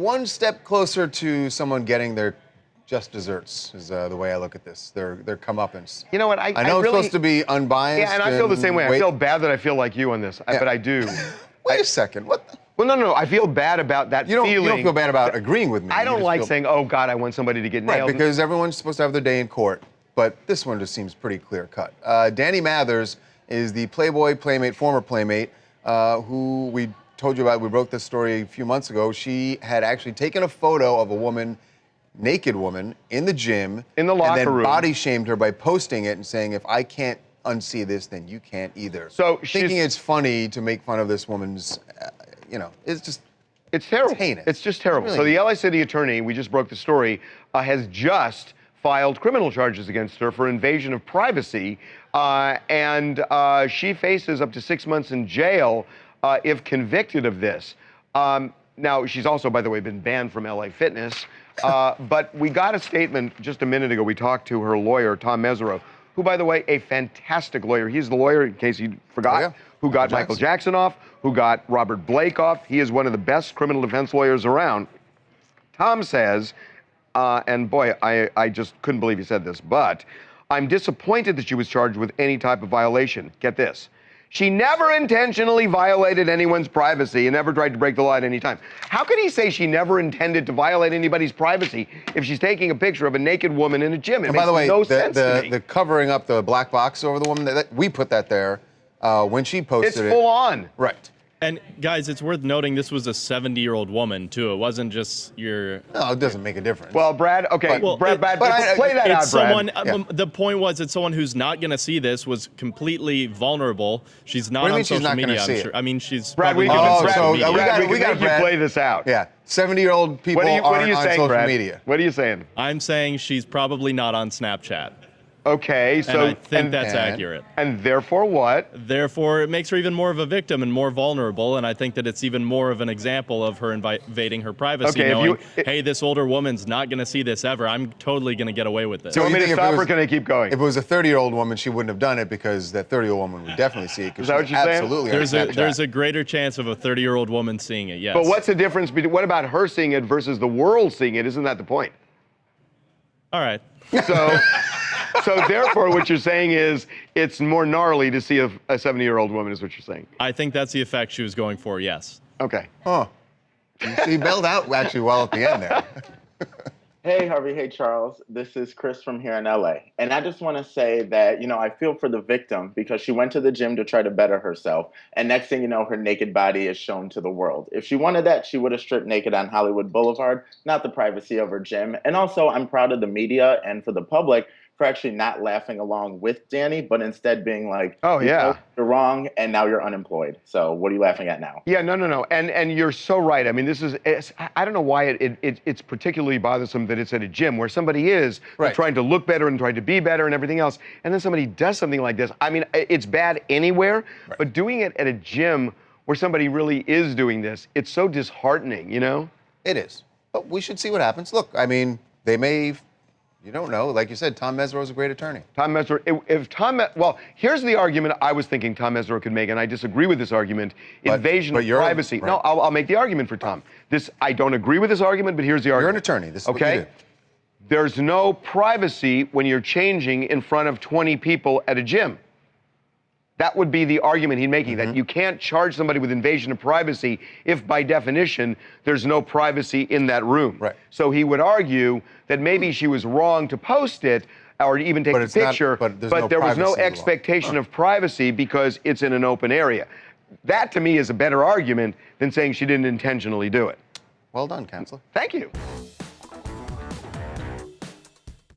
one step closer to someone getting their just desserts, is the way I look at this. Their comeuppance. You know what? I know it's supposed to be unbiased. Yeah, and I feel the same way. I feel bad that I feel like you on this, but I do. Wait a second. What? Well, no. I feel bad about that feeling. You don't feel bad about agreeing with me. I don't like saying, oh, God, I want somebody to get nailed. Right, because everyone's supposed to have their day in court. But this one just seems pretty clear-cut. Danny Mathers is the Playboy playmate, former playmate, who we told you about. We broke this story a few months ago. She had actually taken a photo of a woman, naked woman, in the gym. In the locker room. And then body-shamed her by posting it and saying, if I can't unsee this, then you can't either. So thinking it's funny to make fun of this woman's, it's just... It's terrible. It's heinous. It's just terrible. Really. So the LA City attorney, we just broke the story, has just filed criminal charges against her for invasion of privacy, and she faces up to 6 months in jail if convicted of this. Now, she's also, by the way, been banned from LA Fitness, but we got a statement just a minute ago. We talked to her lawyer, Tom Mesereau, who, by the way, a fantastic lawyer. He's the lawyer, in case you forgot, who got Michael Jackson off, who got Robert Blake off. He is one of the best criminal defense lawyers around. Tom says, and boy, I just couldn't believe he said this, but I'm disappointed that she was charged with any type of violation. Get this. She never intentionally violated anyone's privacy and never tried to break the law at any time. How can he say she never intended to violate anybody's privacy if she's taking a picture of a naked woman in a gym? It makes no sense to me. The covering up the black box over the woman, we put that there when she posted it. It's full on. Right. And guys, it's worth noting this was a 70-year-old woman too. It wasn't just your. No, it doesn't make a difference. Well, Brad, okay, Brad, play that out, Brad. The point was, it's someone who's not going to see this, was completely vulnerable. She's not on social media. I'm sure. I mean, she's. Brad, we got you play this out. Yeah, 70-year-old people aren't on social media. What are you saying? I'm saying she's probably not on Snapchat. Okay, so and I think that's accurate. And therefore what? Therefore, it makes her even more of a victim and more vulnerable, and I think that it's even more of an example of her invading her privacy, knowing, hey, this older woman's not going to see this ever. I'm totally going to get away with this. So you want me to stop or can I keep going? If it was a 30-year-old woman, she wouldn't have done it because that 30-year-old woman would definitely see it. Is that what you're absolutely saying? There's a greater chance of a 30-year-old woman seeing it, yes. But what's the difference between, what about her seeing it versus the world seeing it? Isn't that the point? All right. So therefore, what you're saying is it's more gnarly to see a 70-year-old woman, is what you're saying. I think that's the effect she was going for, yes. Okay. Huh. He bailed out actually well at the end there. Hey, Harvey. Hey, Charles. This is Chris from here in LA. And I just want to say that, I feel for the victim because she went to the gym to try to better herself. And next thing you know, her naked body is shown to the world. If she wanted that, she would have stripped naked on Hollywood Boulevard, not the privacy of her gym. And also, I'm proud of the media and for the public for actually not laughing along with Danny, but instead being like, oh, yeah, you're wrong, and now you're unemployed. So what are you laughing at now? Yeah, no. And you're so right. I mean, I don't know why it's particularly bothersome that it's at a gym where somebody is trying to look better and trying to be better and everything else, and then somebody does something like this. I mean, it's bad anywhere, but doing it at a gym where somebody really is doing this, it's so disheartening, It is. But we should see what happens. Look, I mean, they may... You don't know. Like you said, Tom Mesereau is a great attorney. Tom Mesereau, well, here's the argument I was thinking Tom Mesereau could make, and I disagree with this argument. Invasion of privacy. No, I'll make the argument for Tom. I don't agree with this argument, but here's the argument. You're an attorney. This is what you do. There's no privacy when you're changing in front of 20 people at a gym. That would be the argument he's making, that you can't charge somebody with invasion of privacy if, by definition, there's no privacy in that room. Right. So he would argue that maybe she was wrong to post it or even take a picture, but there was no expectation of privacy because it's in an open area. That, to me, is a better argument than saying she didn't intentionally do it. Well done, Counselor. Thank you.